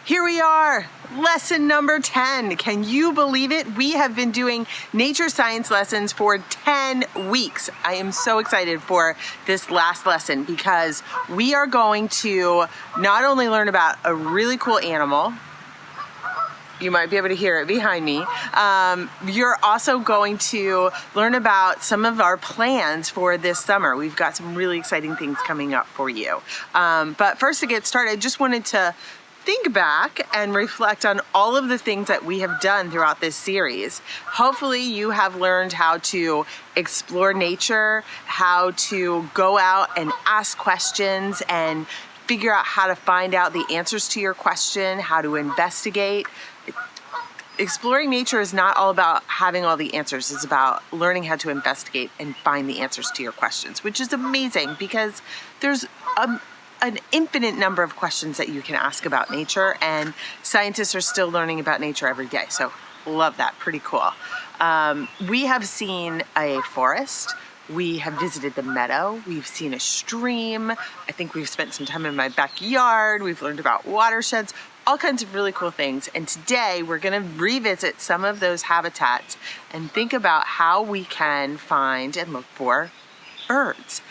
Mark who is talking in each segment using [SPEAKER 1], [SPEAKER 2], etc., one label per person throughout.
[SPEAKER 1] Here we are, lesson number 10. Can you believe it? We have been doing nature science lessons for 10 weeks. I am so excited for this last lesson because we are going to not only learn about a really cool animal, you might be able to hear it behind me. You're also going to learn about some of our plans for this summer. We've got some really exciting things coming up for you. But first, to get started, I just wanted to think back and reflect on all of the things that we have done throughout this series. Hopefully you have learned how to explore nature, how to go out and ask questions and figure out how to find out the answers to your question, how to investigate. Exploring nature is not all about having all the answers. It's about learning how to investigate and find the answers to your questions, which is amazing because there's an infinite number of questions that you can ask about nature, and scientists are still learning about nature every day. So love that, pretty cool. We have seen a forest. We have visited the meadow. We've seen a stream. I think we've spent some time in my backyard. We've learned about watersheds, all kinds of really cool things. And today we're gonna revisit some of those habitats and think about how we can find and look for birds.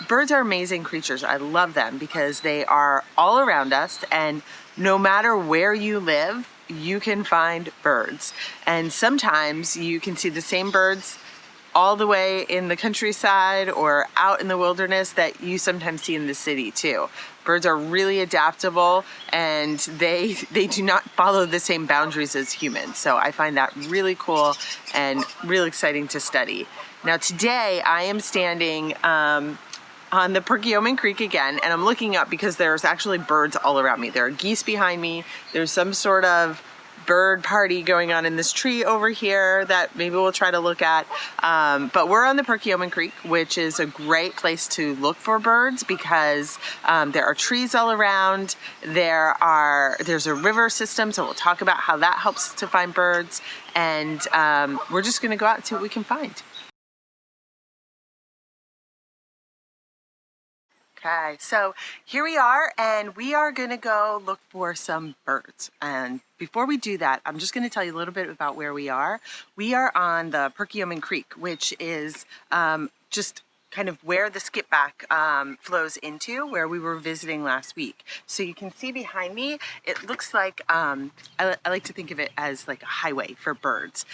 [SPEAKER 1] Birds are amazing creatures. I love them because they are all around us, and no matter where you live, you can find birds. And sometimes you can see the same birds all the way in the countryside or out in the wilderness that you sometimes see in the city too. Birds are really adaptable, and they do not follow the same boundaries as humans. So I find that really cool and really exciting to study. Now today I am standing on the Perkiomen Creek again, and I'm looking up because there's actually birds all around me. There are geese behind me. There's some sort of bird party going on in this tree over here that maybe we'll try to look at. But we're on the Perkiomen Creek, which is a great place to look for birds because there are trees all around. There's a river system, so we'll talk about how that helps to find birds. And we're just gonna go out and see what we can find. Okay, so here we are, and we are gonna go look for some birds. And before we do that, I'm just gonna tell you a little bit about where we are. We are on the Perkiomen Creek, which is just kind of where the skipback flows into, where we were visiting last week. So you can see behind me, it looks like, I like to think of it as like a highway for birds.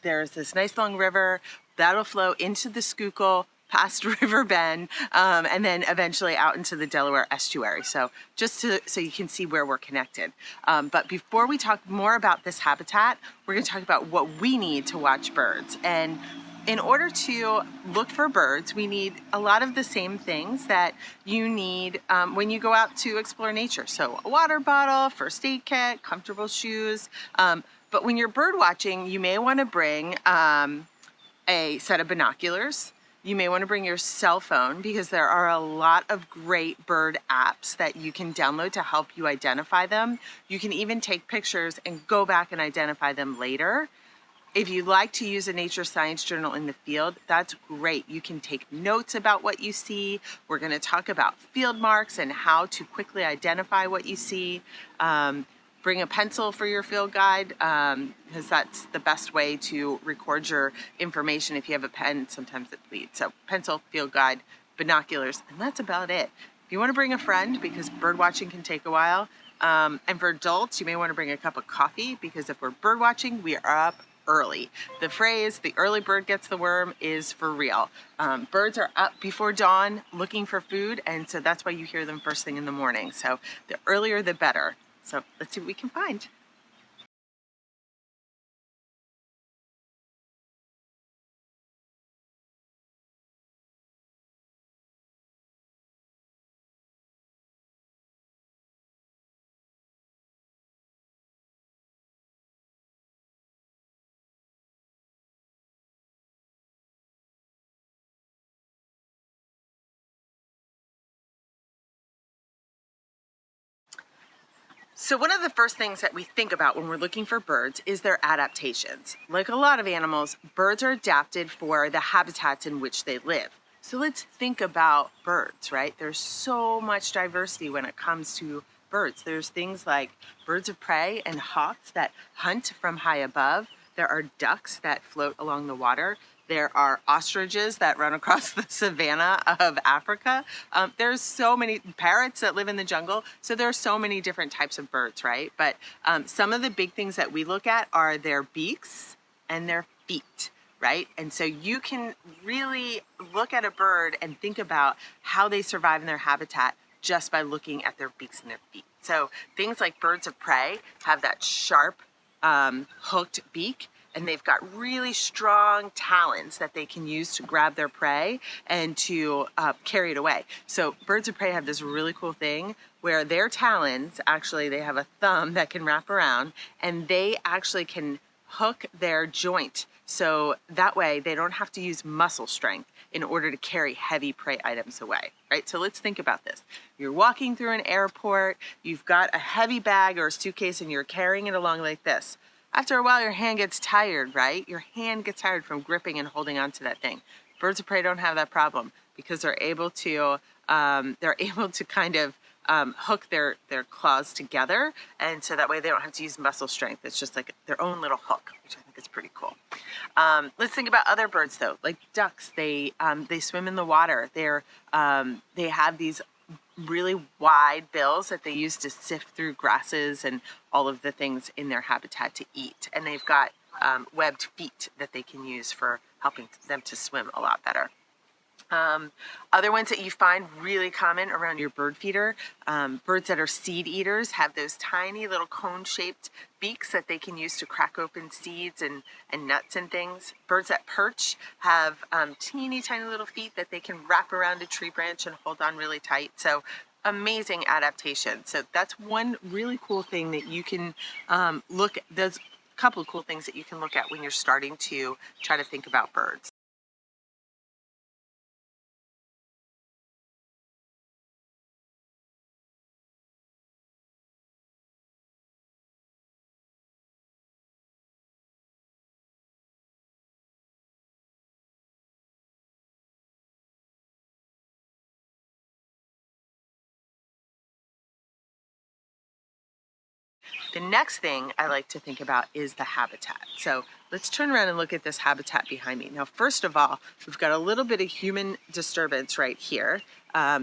[SPEAKER 1] There's this nice long river that'll flow into the Schuylkill, past Riverbend, and then eventually out into the Delaware estuary. So just so you can see where we're connected. But before we talk more about this habitat, we're gonna talk about what we need to watch birds. And in order to look for birds, we need a lot of the same things that you need when you go out to explore nature. So a water bottle, first aid kit, comfortable shoes. But when you're bird watching, you may wanna bring a set of binoculars. You may want to bring your cell phone because there are a lot of great bird apps that you can download to help you identify them. You can even take pictures and go back and identify them later. If you like to use a nature science journal in the field, that's great. You can take notes about what you see. We're going to talk about field marks and how to quickly identify what you see. Bring a pencil for your field guide because that's the best way to record your information. If you have a pen, sometimes it bleeds. So pencil, field guide, binoculars, and that's about it. If you want to bring a friend, because bird watching can take a while, and for adults, you may want to bring a cup of coffee because if we're bird watching, we are up early. The phrase, the early bird gets the worm, is for real. Birds are up before dawn looking for food, and so that's why you hear them first thing in the morning. So the earlier, the better. So let's see what we can find. So one of the first things that we think about when we're looking for birds is their adaptations. Like a lot of animals, birds are adapted for the habitats in which they live. So let's think about birds, right? There's so much diversity when it comes to birds. There's things like birds of prey and hawks that hunt from high above. There are ducks that float along the water. There are ostriches that run across the savanna of Africa. There's so many parrots that live in the jungle. So there are so many different types of birds, right? But some of the big things that we look at are their beaks and their feet, right? And so you can really look at a bird and think about how they survive in their habitat just by looking at their beaks and their feet. So things like birds of prey have that sharp, hooked beak, and they've got really strong talons that they can use to grab their prey and to carry it away. So birds of prey have this really cool thing where their talons, actually they have a thumb that can wrap around, and they actually can hook their joint. So that way they don't have to use muscle strength in order to carry heavy prey items away, right? So let's think about this. You're walking through an airport, you've got a heavy bag or a suitcase and you're carrying it along like this. After a while, your hand gets tired, right? Your hand gets tired from gripping and holding onto that thing. Birds of prey don't have that problem because they're able to kind of hook their claws together, and so that way they don't have to use muscle strength. It's just like their own little hook, which I think is pretty cool. Let's think about other birds though, like ducks. They swim in the water. They have these really wide bills that they use to sift through grasses and all of the things in their habitat to eat. And they've got webbed feet that they can use for helping them to swim a lot better. Other ones that you find really common around your bird feeder, birds that are seed eaters have those tiny little cone-shaped beaks that they can use to crack open seeds and nuts and things. Birds that perch have teeny tiny little feet that they can wrap around a tree branch and hold on really tight. So amazing adaptation. So that's one really cool thing that you can look at. There's a couple of cool things that you can look at when you're starting to try to think about birds. The next thing I like to think about is the habitat. So let's turn around and look at this habitat behind me. Now, first of all, we've got a little bit of human disturbance right here.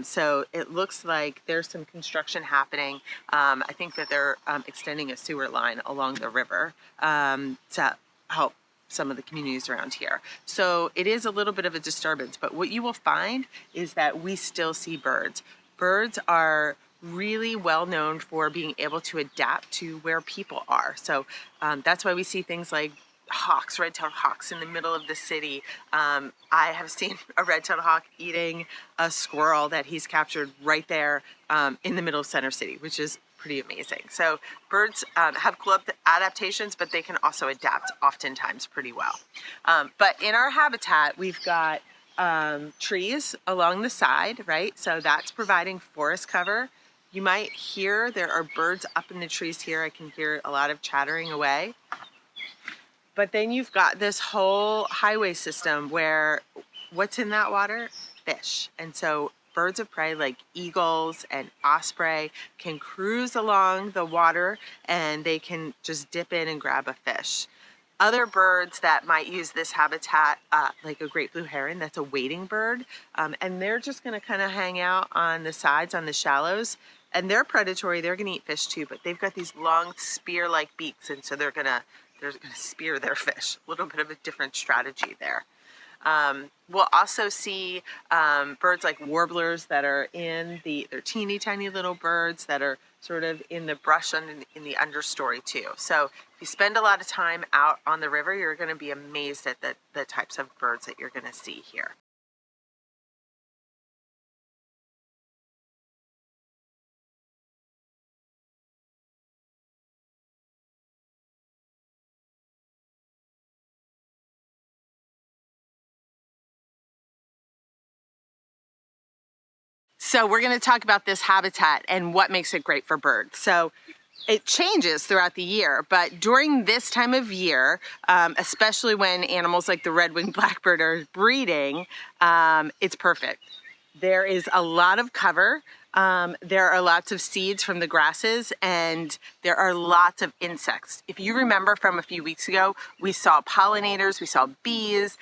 [SPEAKER 1] So it looks like there's some construction happening. I think that they're extending a sewer line along the river to help some of the communities around here. So it is a little bit of a disturbance, but what you will find is that we still see birds. Birds are really well known for being able to adapt to where people are. So that's why we see things like hawks, red-tailed hawks in the middle of the city. I have seen a red-tailed hawk eating a squirrel that he's captured right there in the middle of Center City, which is pretty amazing. So birds have cool adaptations, but they can also adapt oftentimes pretty well. But in our habitat, we've got trees along the side, right? So that's providing forest cover. You might hear there are birds up in the trees here. I can hear a lot of chattering away. But then you've got this whole highway system where what's in that water? Fish. And so birds of prey like eagles and osprey can cruise along the water and they can just dip in and grab a fish. Other birds that might use this habitat, like a great blue heron, that's a wading bird, and they're just gonna kind of hang out on the sides, on the shallows, and they're predatory, they're gonna eat fish too, but they've got these long spear-like beaks, and so they're gonna spear their fish. A little bit of a different strategy there. We'll also see birds like warblers that are they're teeny tiny little birds that are sort of in the brush and in the understory too. So if you spend a lot of time out on the river, you're going to be amazed at the types of birds that you're going to see here. So we're going to talk about this habitat and what makes it great for birds. So it changes throughout the year, but during this time of year, especially when animals like the red-winged blackbird are breeding, it's perfect. There is a lot of cover. There are lots of seeds from the grasses, and there are lots of insects. If you remember from a few weeks ago, we saw pollinators, we saw bees,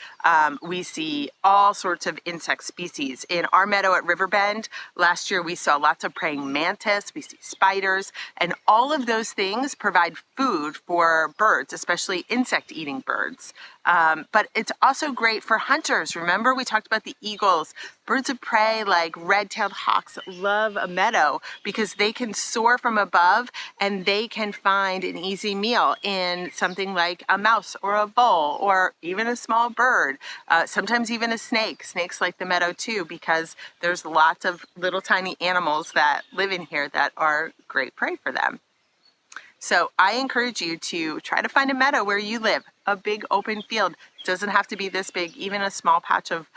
[SPEAKER 1] we see all sorts of insect species. In our meadow at Riverbend, last year we saw lots of praying mantis, we see spiders, and all of those things provide food for birds, especially insect-eating birds. But it's also great for hunters. Remember, we talked about the eagles. Birds of prey like red-tailed hawks love a meadow because they can soar from above and they can find an easy meal in something like a mouse or a vole or even a small bird, sometimes even a snake. Snakes like the meadow too because there's lots of little tiny animals that live in here that are great prey for them. So I encourage you to try to find a meadow where you live, a big open field. It doesn't have to be this big, even a small patch of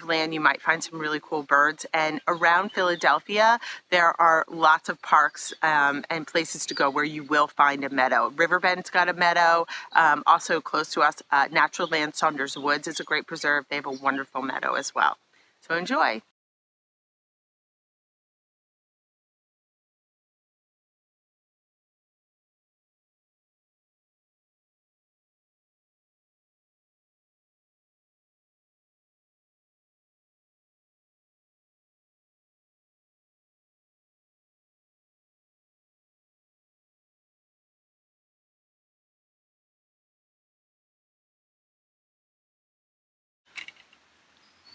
[SPEAKER 1] land, you might find some really cool birds. And around Philadelphia, there are lots of parks and places to go where you will find a meadow. Riverbend's got a meadow. Also close to us, Natural Land Saunders Woods is a great preserve. They have a wonderful meadow as well. So enjoy.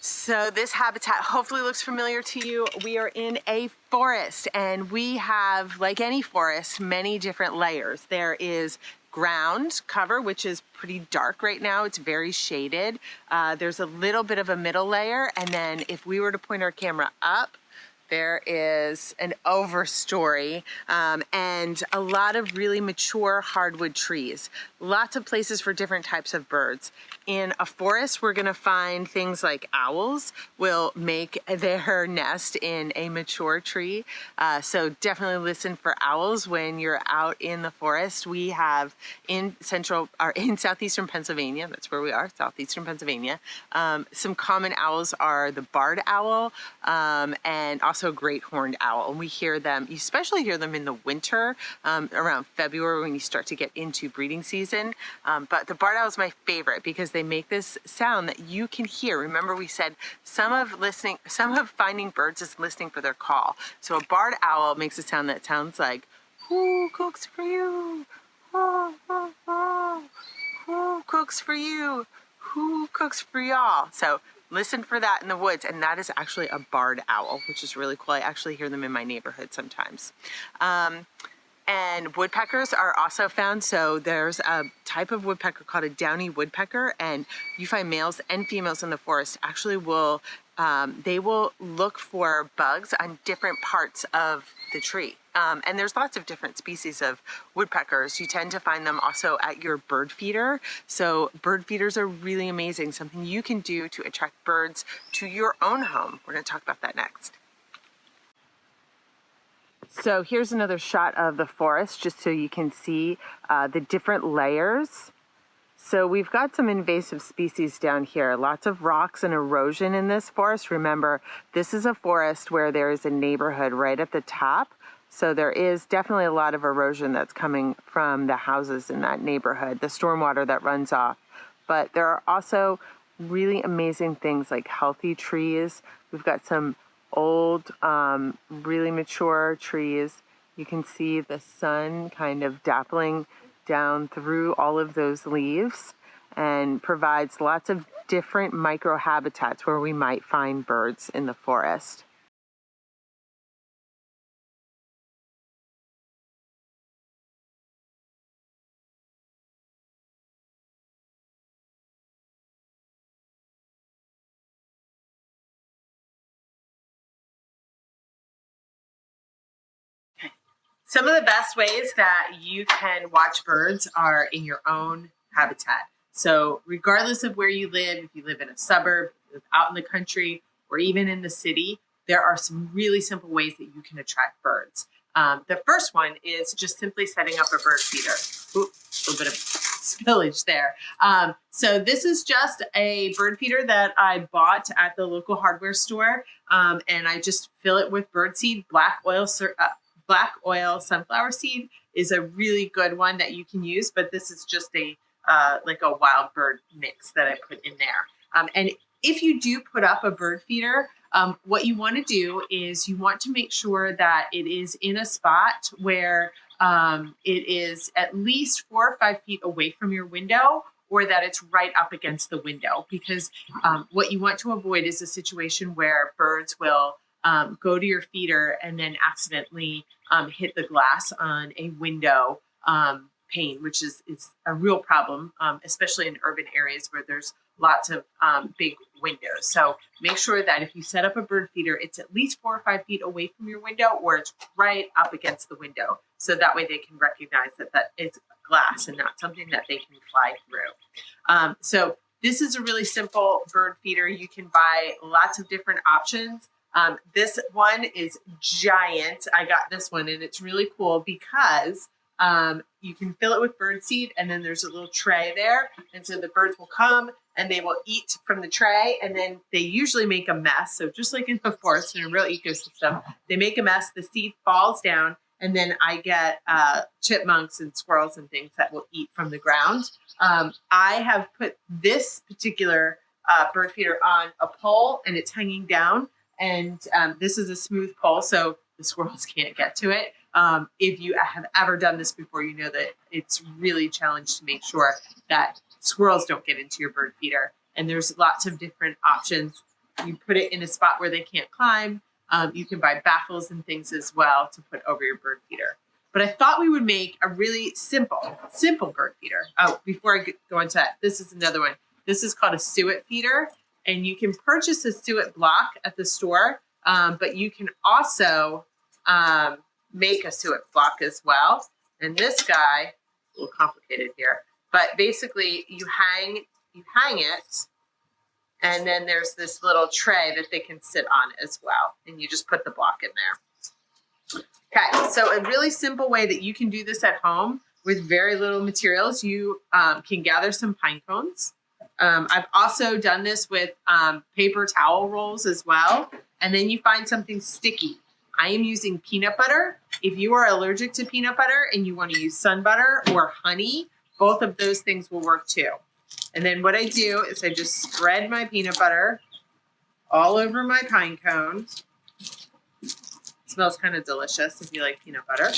[SPEAKER 1] So this habitat hopefully looks familiar to you. We are in a forest and we have, like any forest, many different layers. There is ground cover, which is pretty dark right now. It's very shaded. There's a little bit of a middle layer, and then if we were to point our camera up, there is an overstory and a lot of really mature hardwood trees. Lots of places for different types of birds. In a forest, we're gonna find things like owls will make their nest in a mature tree. So definitely listen for owls when you're out in the forest. We have in southeastern Pennsylvania, that's where we are, southeastern Pennsylvania. Some common owls are the barred owl and also great horned owl. And we hear them, you especially hear them in the winter, around February when you start to get into breeding season. But the barred owl is my favorite because they make this sound that you can hear. Remember we said some of finding birds is listening for their call. So a barred owl makes a sound that sounds like, who cooks for you? Who cooks for you? Who cooks for y'all? So listen for that in the woods, and that is actually a barred owl, which is really cool. I actually hear them in my neighborhood sometimes. And woodpeckers are also found. So there's a type of woodpecker called a downy woodpecker, and you find males and females in the forest actually will, they will look for bugs on different parts of the tree. And there's lots of different species of woodpeckers. You tend to find them also at your bird feeder. So bird feeders are really amazing, something you can do to attract birds to your own home. We're going to talk about that next. So here's another shot of the forest just so you can see the different layers. So we've got some invasive species down here, lots of rocks and erosion in this forest. Remember, this is a forest where there is a neighborhood right at the top. So there is definitely a lot of erosion that's coming from the houses in that neighborhood, the stormwater that runs off. But there are also really amazing things like healthy trees. We've got some old, really mature trees. You can see the sun kind of dappling down through all of those leaves and provides lots of different microhabitats where we might find birds in the forest. Some of the best ways that you can watch birds are in your own habitat. So regardless of where you live, if you live in a suburb, out in the country, or even in the city, there are some really simple ways that you can attract birds. The first one is just simply setting up a bird feeder. Ooh, a little bit of spillage there. So this is just a bird feeder that I bought at the local hardware store. And I just fill it with bird seed. Black oil sunflower seed is a really good one that you can use, but this is just like a wild bird mix that I put in there. And if you do put up a bird feeder, what you want to do is you want to make sure that it is in a spot where it is at least 4 or 5 feet away from your window, or that it's right up against the window, because what you want to avoid is a situation where birds will go to your feeder and then accidentally hit the glass on a window pane, which is a real problem, especially in urban areas where there's lots of big windows. So make sure that if you set up a bird feeder, it's at least 4 or 5 feet away from your window, or it's right up against the window. So that way they can recognize that it's glass and not something that they can fly through. So this is a really simple bird feeder. You can buy lots of different options. This one is giant. I got this one and it's really cool because you can fill it with bird seed, and then there's a little tray there. And so the birds will come and they will eat from the tray, and then they usually make a mess. So just like in the forest, in a real ecosystem, they make a mess, the seed falls down, and then I get chipmunks and squirrels and things that will eat from the ground. I have put this particular bird feeder on a pole, and it's hanging down. And this is a smooth pole, so the squirrels can't get to it. If you have ever done this before, you know that it's really a challenge to make sure that squirrels don't get into your bird feeder. And there's lots of different options. You put it in a spot where they can't climb. You can buy baffles and things as well to put over your bird feeder. But I thought we would make a really simple bird feeder. Oh, before I go into that, this is another one. This is called a suet feeder. And you can purchase a suet block at the store, but you can also make a suet block as well. And this guy, a little complicated here, but basically you hang it, and then there's this little tray that they can sit on as well. And you just put the block in there. Okay, so a really simple way that you can do this at home with very little materials. You can gather some pine cones. I've also done this with paper towel rolls as well. And then you find something sticky. I am using peanut butter. If you are allergic to peanut butter and you want to use sun butter or honey, both of those things will work too. And then what I do is I just spread my peanut butter all over my pine cone. It smells kind of delicious if you like peanut butter.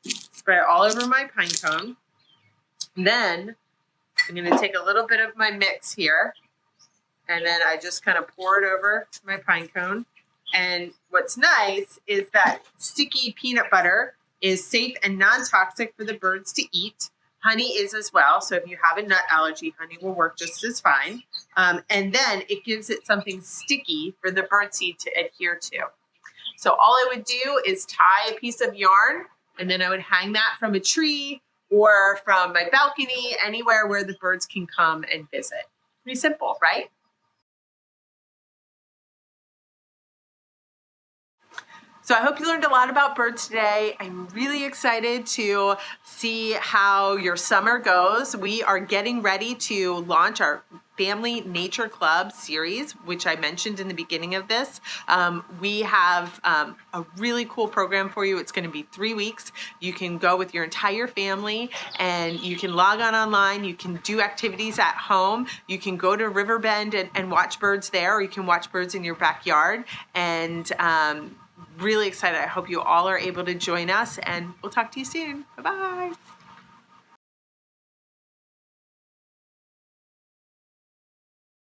[SPEAKER 1] Spread it all over my pine cone. And then I'm going to take a little bit of my mix here, and then I just kind of pour it over my pine cone. And what's nice is that sticky peanut butter is safe and non-toxic for the birds to eat. Honey is as well. So if you have a nut allergy, honey will work just as fine. And then it gives it something sticky for the birdseed to adhere to. So all I would do is tie a piece of yarn, and then I would hang that from a tree or from my balcony, anywhere where the birds can come and visit. Pretty simple, right? So I hope you learned a lot about birds today. I'm really excited to see how your summer goes. We are getting ready to launch our Family Nature Club series, which I mentioned in the beginning of this. We have a really cool program for you. It's going to be 3 weeks. You can go with your entire family and you can log on online. You can do activities at home. You can go to Riverbend and watch birds there, or you can watch birds in your backyard. And really excited. I hope you all are able to join us, and we'll talk to you soon. Bye-bye.